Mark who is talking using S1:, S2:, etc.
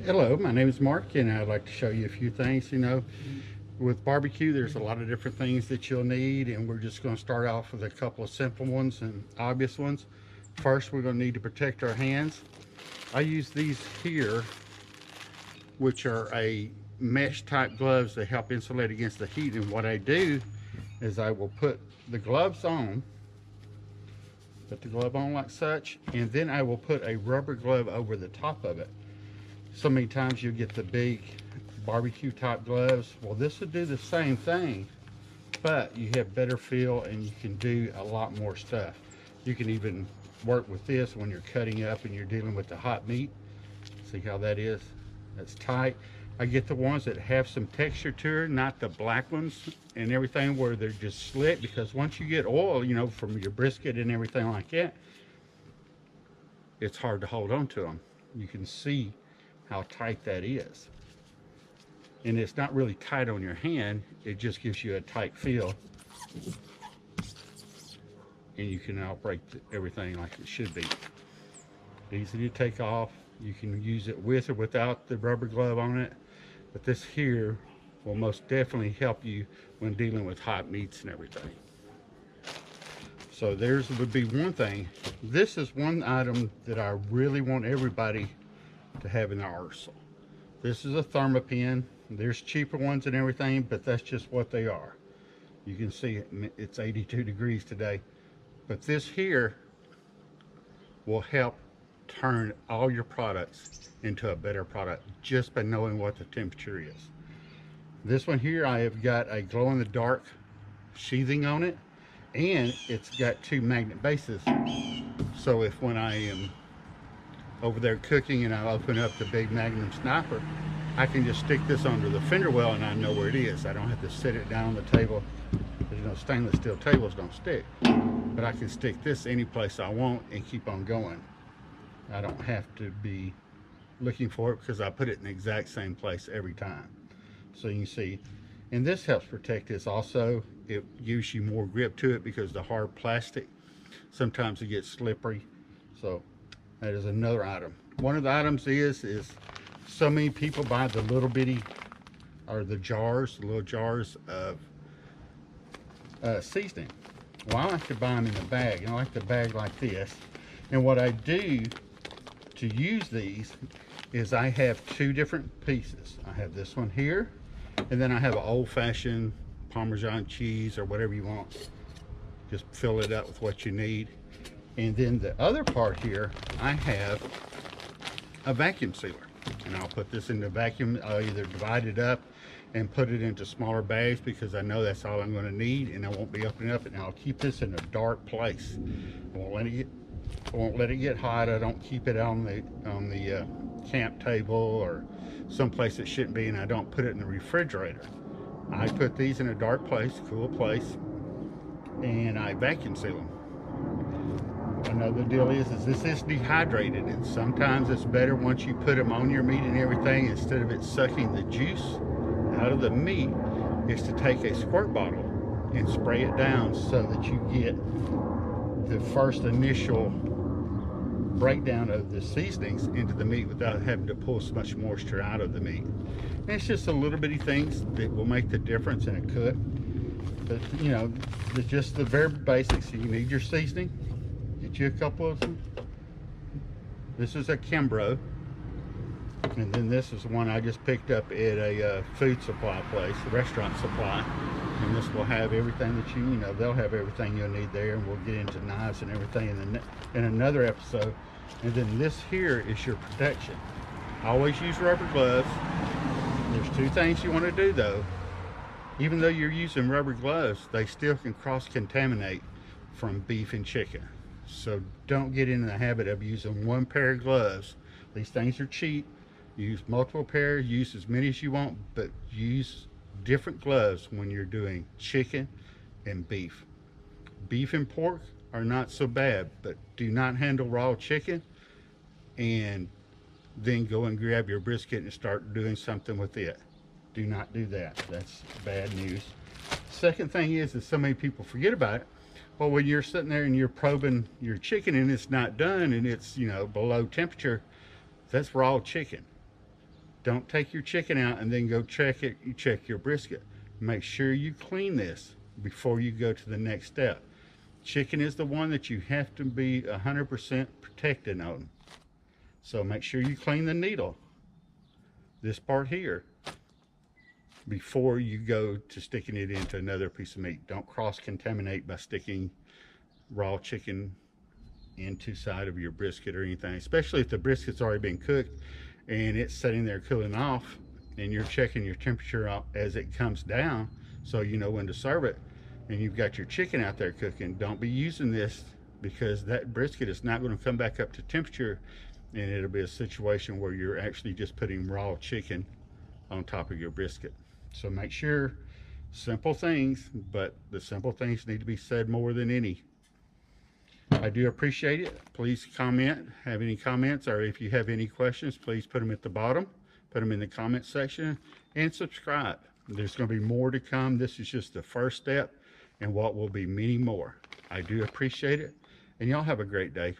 S1: Hello, my name is Mark, and I'd like to show you a few things. With barbecue, there's a lot of different things that you'll need, and we're just going to start off with a couple of simple ones and obvious ones. First, we're going to need to protect our hands. I use these here, which are a mesh type gloves that help insulate against the heat. And what I do is I will put the gloves on, put the glove on like such, and then I will put a rubber glove over the top of it. So many times you get the big barbecue type gloves. Well, this would do the same thing, but you have better feel and you can do a lot more stuff. You can even work with this when you're cutting up and you're dealing with the hot meat. See how that is? That's tight. I get the ones that have some texture to it, not the black ones and everything where they're just slick, because once you get oil, from your brisket and everything like that, it's hard to hold on to them. You can see how tight that is. And it's not really tight on your hand, it just gives you a tight feel. And you can operate everything like it should be. Easy to take off. You can use it with or without the rubber glove on it. But this here will most definitely help you when dealing with hot meats and everything. So there's would be one thing. This is one item that I really want everybody to have in their arsenal. This is a thermopin. There's cheaper ones and everything, but that's just what they are. You can see it's 82 degrees today. But this here will help turn all your products into a better product just by knowing what the temperature is. This one here, I have got a glow-in-the-dark sheathing on it, and it's got two magnet bases. So if when I am over there cooking and I open up the big Magnum Sniper, I can just stick this under the fender well and I know where it is. I don't have to set it down on the table. Stainless steel tables don't stick. But I can stick this any place I want and keep on going. I don't have to be looking for it because I put it in the exact same place every time. So you can see, and this helps protect this also. It gives you more grip to it because the hard plastic, sometimes it gets slippery. So that is another item. One of the items is so many people buy the little bitty, or the little jars of seasoning. Well, I like to buy them in a bag, and I like the bag like this. And what I do to use these is I have two different pieces. I have this one here, and then I have an old-fashioned Parmesan cheese or whatever you want. Just fill it up with what you need. And then the other part here, I have a vacuum sealer. And I'll put this in the vacuum. I'll either divide it up and put it into smaller bags because I know that's all I'm going to need, and I won't be opening up it. And I'll keep this in a dark place. I won't let it get hot. I don't keep it on the camp table or someplace it shouldn't be, and I don't put it in the refrigerator. I put these in a dark place, cool place, and I vacuum seal them. Another deal is this is dehydrated, and sometimes it's better once you put them on your meat and everything, instead of it sucking the juice out of the meat, is to take a squirt bottle and spray it down so that you get the first initial breakdown of the seasonings into the meat without having to pull so much moisture out of the meat. And it's just a little bitty things that will make the difference in a cook. But just the very basics. You need your seasoning. Get you a couple of them. This is a Kimbrough, and then this is one I just picked up at a food supply place, a restaurant supply. And this will have everything that they'll have everything you'll need there, and we'll get into knives and everything in another episode. And then this here is your protection. Always use rubber gloves. There's two things you want to do though. Even though you're using rubber gloves, they still can cross-contaminate from beef and chicken. So don't get into the habit of using one pair of gloves. These things are cheap. Use multiple pairs, use as many as you want, but use different gloves when you're doing chicken and beef. Beef and pork are not so bad, but do not handle raw chicken and then go and grab your brisket and start doing something with it. Do not do that. That's bad news. Second thing is that so many people forget about it. Well, when you're sitting there and you're probing your chicken and it's not done and it's, below temperature, that's raw chicken. Don't take your chicken out and then go check it. You check your brisket. Make sure you clean this before you go to the next step. Chicken is the one that you have to be 100% protected on. So make sure you clean the needle, this part here, before you go to sticking it into another piece of meat. Don't cross-contaminate by sticking raw chicken into side of your brisket or anything, especially if the brisket's already been cooked and it's sitting there cooling off, and you're checking your temperature out as it comes down so you know when to serve it, and you've got your chicken out there cooking. Don't be using this, because that brisket is not going to come back up to temperature, and it'll be a situation where you're actually just putting raw chicken on top of your brisket. So make sure, simple things, but the simple things need to be said more than any. I do appreciate it. Please comment, have any comments, or if you have any questions, please put them at the bottom, put them in the comment section, and subscribe. There's going to be more to come. This is just the first step, and what will be many more. I do appreciate it, and y'all have a great day.